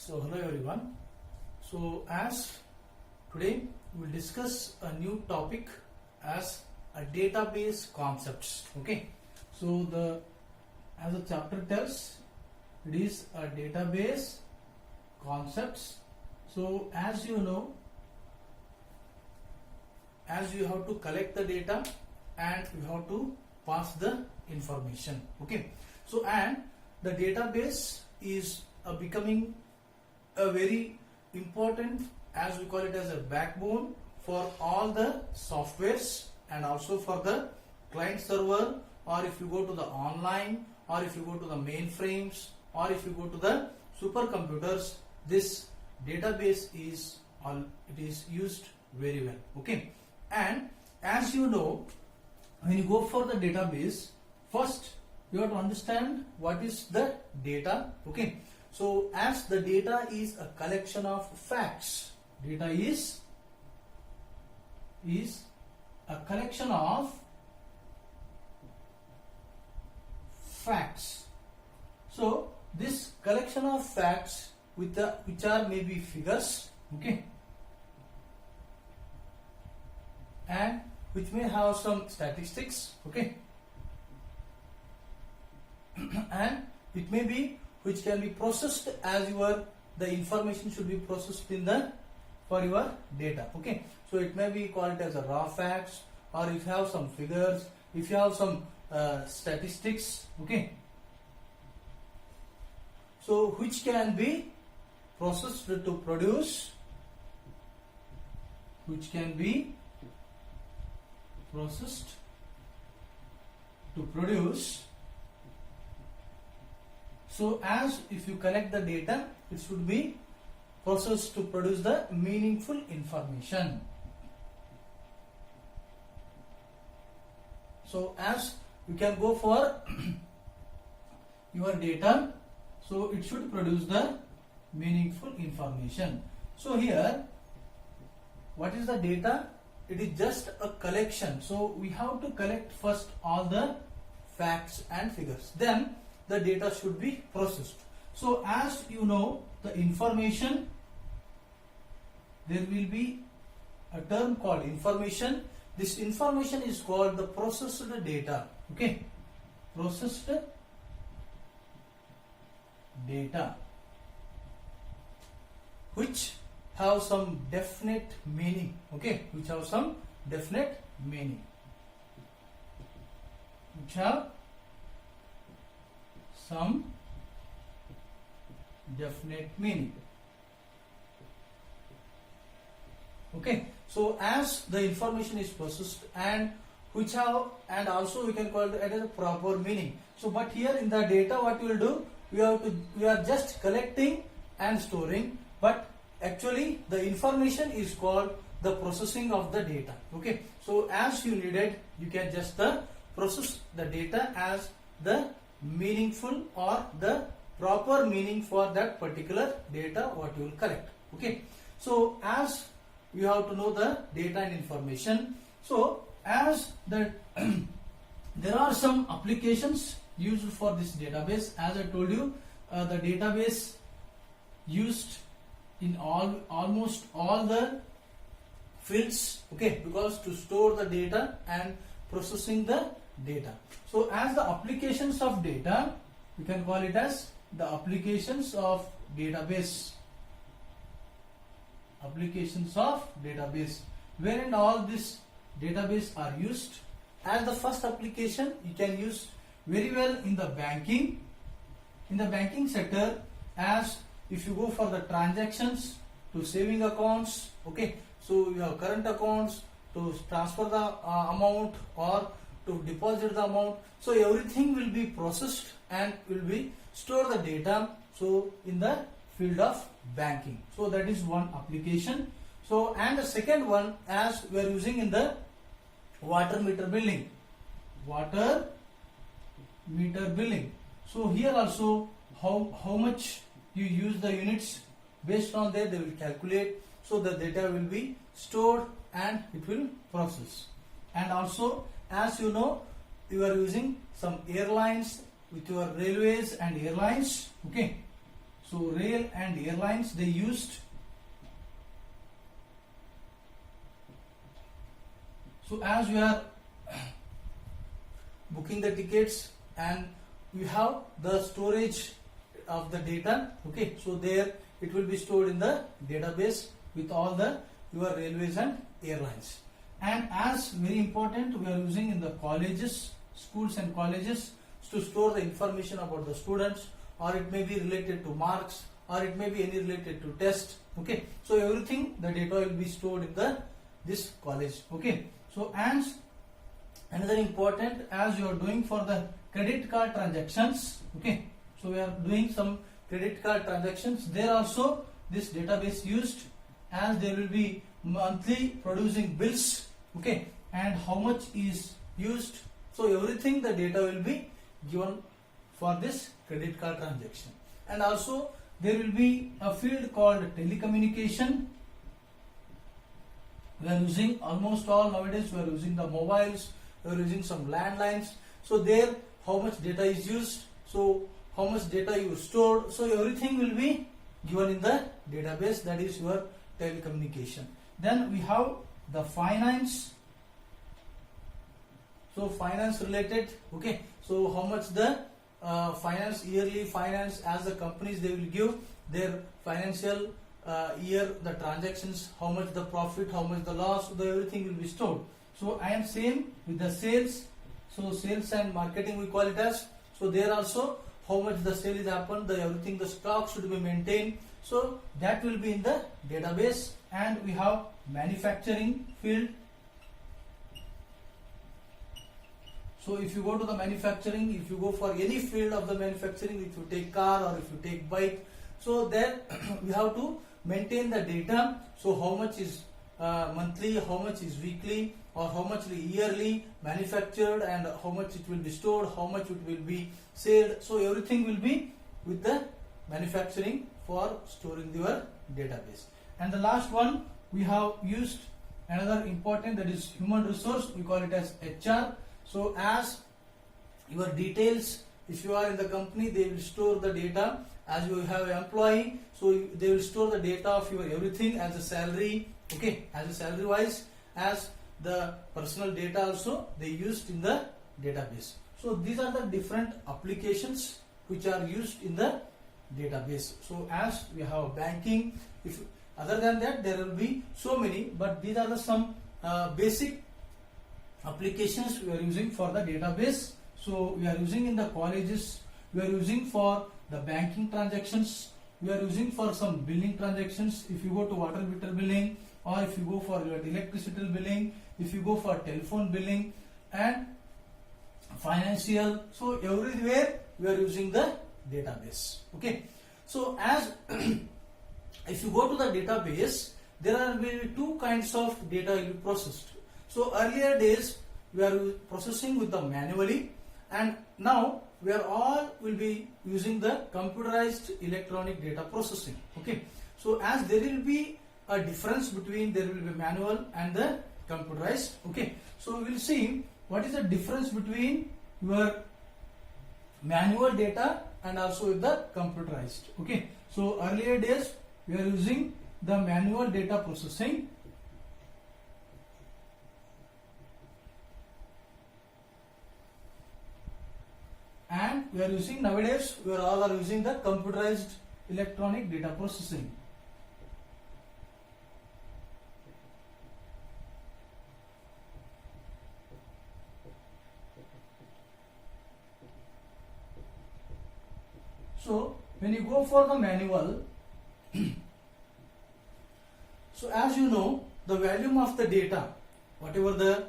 So hello everyone. So as today we will discuss a new topic as a database concepts. Okay. So as the chapter tells, it is a database concepts. So as you know, as you have to collect the data and you have to pass the information. Okay. So and the database is becoming a very important, as we call it, as a backbone for all the softwares and also for the client server, or if you go to the online, or if you go to the mainframes, or if you go to the supercomputers, this database is used very well. Okay. And as you know, when you go for the database, first you have to understand what is the data. Okay. So as the data is a collection of facts, data is a collection of facts. So this collection of facts which are maybe figures, okay, and which may have some statistics, okay, and it may be which can be processed as the information should be processed for your data. Okay, so it may be called as a raw facts, or if you have some figures, if you have some statistics, okay, so which can be processed to produce, So as if you collect the data, it should be processed to produce the meaningful information. So as you can go for your data, so it should produce the meaningful information. So here, what is the data? It is just a collection. So we have to collect first all the facts and figures. Then the data should be processed. So as you know, the information, there will be a term called information. This information is called the processed data. Okay, processed data, which have some definite meaning. Okay, which have some definite meaning. Which have some definite meaning. Okay, so as the information is processed and also we can call it as a proper meaning. So but here in the data, what we will do, we are just collecting and storing, but actually the information is called the processing of the data. Okay, so as you needed, you can just process the data as the meaningful or the proper meaning for that particular data what you will collect. Okay, so as you have to know the data and information, so as the there are some applications used for this database. As I told you, the database used in almost all the fields, okay, because to store the data and processing the data. So as the applications of data, you can call it as the applications of database. Applications of database, wherein all this database are used. As the first application, you can use very well in the banking. In the banking sector, as if you go for the transactions to saving accounts, okay, so you have current accounts to transfer the amount or to deposit the amount. So everything will be processed and will be store the data. So in the field of banking. So that is one application. So and the second one, as we are using in the water meter billing. Water meter billing. So here also how much you use the units, based on that they will calculate. So the data will be stored and it will process. And also, as you know, you are using some airlines with your railways and airlines. Okay, So rail and airlines, they used, so as we are booking the tickets and we have the storage of the data, okay, so there it will be stored in the database with all the your railways and airlines. And as very important, we are using in the colleges, schools and colleges to store the information about the students, or it may be related to marks, or it may be any related to test, okay. So everything, the data will be stored in the this college, okay. So as another important, as you are doing for the credit card transactions, okay, so we are doing some credit card transactions, there also this database used, as there will be monthly producing bills, okay, and how much is used, so everything the data will be given for this credit card transaction. And also there will be a field called telecommunication. We are using almost all nowadays, we are using the mobiles, we are using some landlines, so there how much data is used, so how much data you stored, so everything will be given in the database, that is your telecommunication. Then we have the finance, so finance related, okay, so how much the finance, yearly finance, as the companies they will give their financial year, the transactions, how much the profit, how much the loss, so everything will be stored. So I am same with the sales, so sales and marketing we call it as, so there also how much the sale is happened, the everything, the stock should be maintained, so that will be in the database. And we have manufacturing field. So if you go to the manufacturing, if you go for any field of the manufacturing, if you take car or if you take bike, so there we have to maintain the data, so how much is monthly, how much is weekly, or how much yearly manufactured, and how much it will be stored, how much it will be sold, so everything will be with the manufacturing for storing your database. And the last one we have used another important, that is human resource, we call it as HR. So as your details, if you are in the company, they will store the data, as you have an employee, so they will store the data of your everything as a salary, okay, as a salary wise, as the personal data also they used in the database. So these are the different applications which are used in the database. So as we have banking, if other than that there will be so many, but these are the some basic applications we are using for the database. So we are using in the colleges, we are using for the banking transactions, we are using for some billing transactions. If you go to water meter billing, or if you go for your electricity billing, if you go for telephone billing and financial, so everywhere we are using the database, okay. So as if you go to the database, there are maybe two kinds of data will be processed. So earlier days we are processing with the manually, and now we are all will be using the computerized electronic data processing, okay. So as there will be a difference between, there will be manual and the computerized, okay. So we will see what is the difference between your manual data and also with the computerized, okay. So earlier days we are using the manual data processing, and we are using nowadays, we are all are using the computerized electronic data processing. So when you go for the manual, so as you know, the volume of the data, whatever the,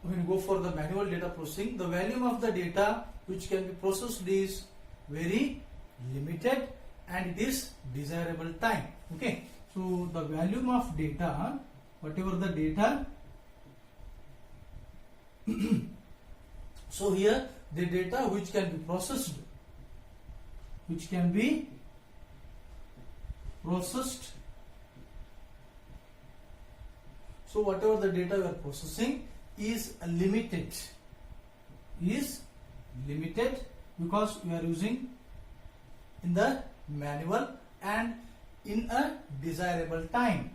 when you go for the manual data processing, the volume of the data which can be processed is very limited and it is desirable time, okay. So the volume of data, whatever the data, so here the data which can be processed, so whatever the data we are processing is limited, because we are using in the manual, and in a desirable time.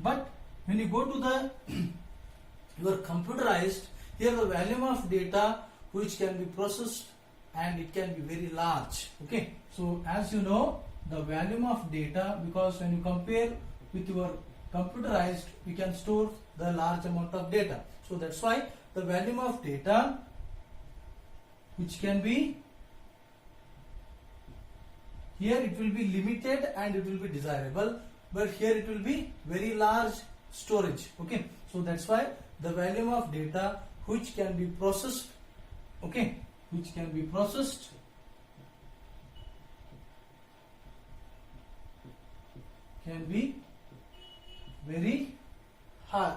But when you go to the your computerized, here the volume of data which can be processed and it can be very large. Okay, so as you know, the volume of data, because when you compare with your computerized, we can store the large amount of data. So that's why the volume of data which can be, here it will be limited and it will be desirable, but here it will be very large storage. Okay, so that's why the volume of data which can be processed, okay, which can be processed can be very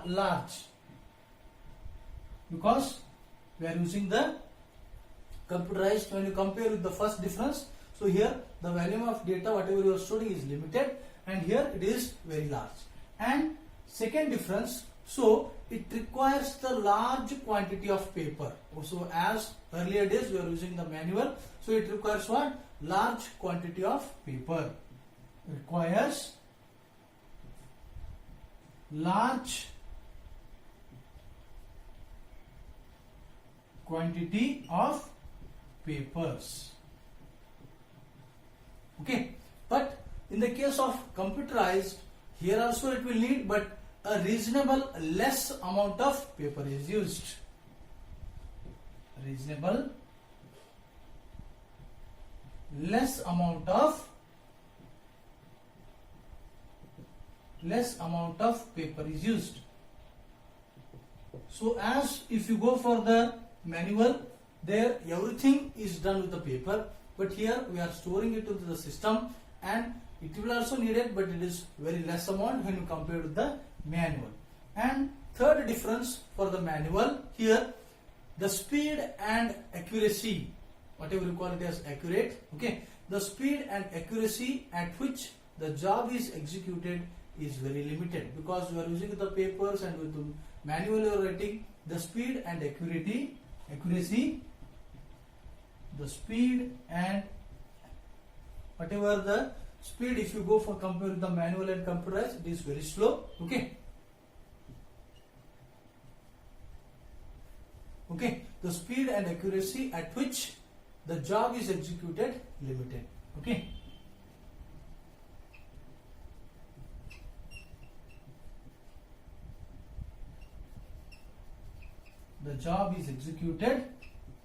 large, because we are using the computerized. When you compare with the first difference, so here the volume of data whatever you are storing is limited and here it is very large. And second difference, so it requires the large quantity of paper. So as earlier days we are using the manual, so it requires what? Large quantity of paper. Requires large quantity of papers. Okay, but in the case of computerized, here also it will need, but a reasonable less amount of paper is used. Reasonable less amount of paper is used. So as if you go for the manual, there everything is done with the paper, but here we are storing it into the system and it will also needed, but it is very less amount when you compare with the manual. And third difference for the manual, here the speed and accuracy, whatever you call it as accurate, okay, the speed and accuracy at which the job is executed is very limited, because you are using the papers and with the manual you are writing, the speed and accuracy, the speed and whatever the speed, if you go for compare with the manual and computerized, it is very slow. Okay, the speed and accuracy at which the job is executed limited. Okay, the job is executed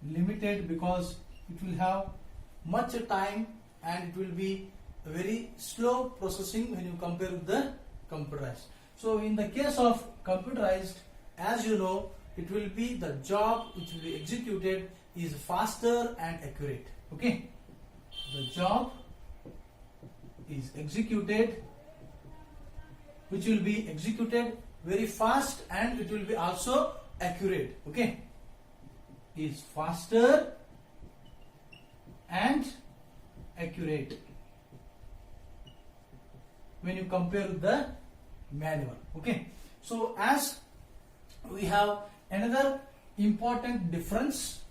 limited because it will have much time and it will be a very slow processing when you compare with the computerized. So in the case of computerized, as you know, it will be the job which will be executed is faster and accurate. Okay, the job is executed which will be executed very fast and it will be also accurate. Okay, is faster and accurate when you compare with the manual. Okay, so as we have another important difference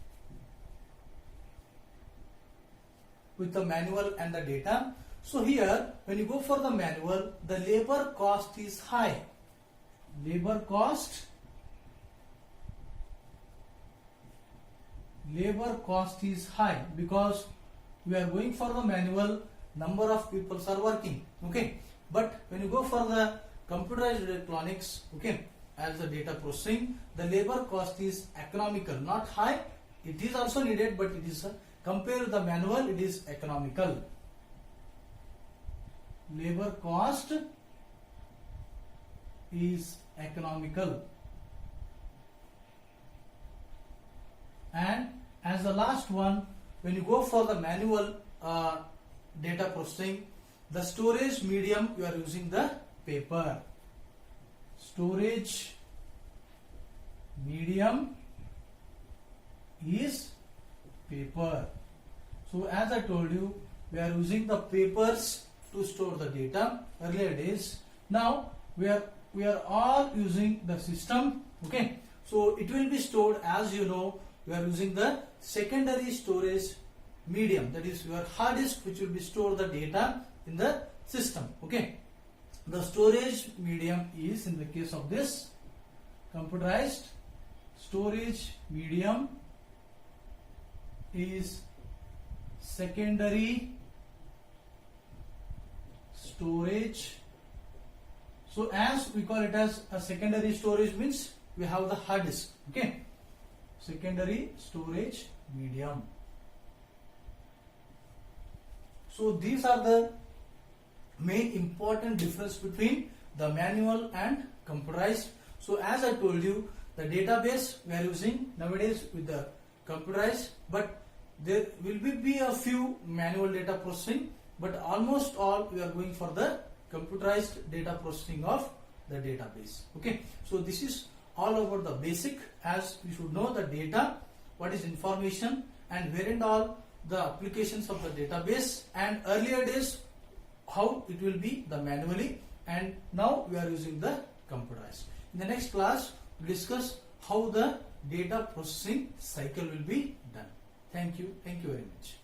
with the manual and the data. So here when you go for the manual, the labor cost is high. Labor cost is high because we are going for the manual, number of people are working. Okay, but when you go for the computerized electronics, okay, as the data processing, the labor cost is economical, not high. It is also needed, but it is compared to the manual, it is economical. Labor cost is economical. And as the last one, when you go for the manual data processing, the storage medium, you are using the paper. Storage medium is paper. So as I told you, we are using the papers to store the data earlier days. Now we are all using the system. Okay, So it will be stored, as you know, we are using the secondary storage medium, that is your hard disk, which will be store the data in the system. Okay, the storage medium is, in the case of this computerized storage medium, is secondary storage. So as we call it as a secondary storage means we have the hard disk. Okay, secondary storage medium. So these are the main important difference between the manual and computerized. So as I told you, the database we are using nowadays with the computerized, but there will be a few manual data processing, but almost all we are going for the computerized data processing of the database. Okay, so this is all about the basic, as we should know the data, what is information, and where and all the applications of the database, and earlier days how it will be the manually, and now we are using the computerized. In the next class we discuss how the data processing cycle will be done. Thank you very much.